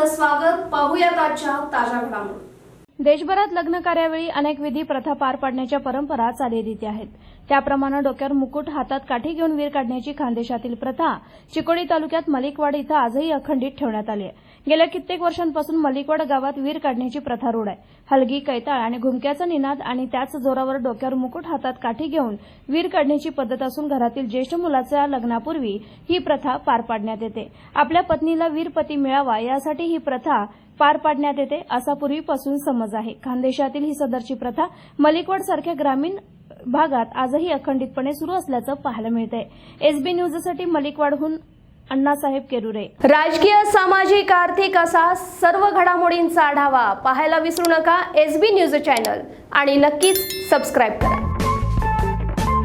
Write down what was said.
स्वागत. पाहूयात आजच्या ताज्या घडामोडी. देशभरात लग्न कार्यावेळी अनेक विधी प्रथा पार पाडण्याच्या परंपरा चालीरीती आहेत. त्याप्रमाणे डोक्यावर मुकुट, हातात काठी घेऊन वीर काढण्याची खानदेशातील प्रथा चिकोडी तालुक्यात मलिकवाड इथं आजही अखंडित ठेवण्यात आली आहे. गेल्या कित्येक वर्षांपासून मलिकवाड गावात वीर काढण्याची प्रथा रूढ आहे. हलगी, कैताळ आणि घुमक्याचा निनाद आणि त्याच जोरावर डोक्यावर मुकुट, हातात काठी घेऊन वीर काढण्याची पद्धत असून घरातील ज्येष्ठ मुलाच्या लग्नापूर्वी ही प्रथा पार पाडण्यात येते. आपल्या पत्नीला वीरपती मिळावा यासाठी ही प्रथा पार पाडण्यात येते असा पूर्वीपासून समज आहे. खानदेशातील ही सदरची प्रथा मलिकवाड सारख्या ग्रामीण भागात आजही अखंडितपणे सुरू असल्याचं पाहायला मिळतंय. एसबी न्यूजसाठी मलिकवाडहून अण्णासाहेब केरुरे. राजकीय, सामाजिक, आर्थिक असा सर्व घडामोडींचा आढावा पाहायला विसरू नका एसबी न्यूज चॅनल आणि नक्कीच सबस्क्राईब करा.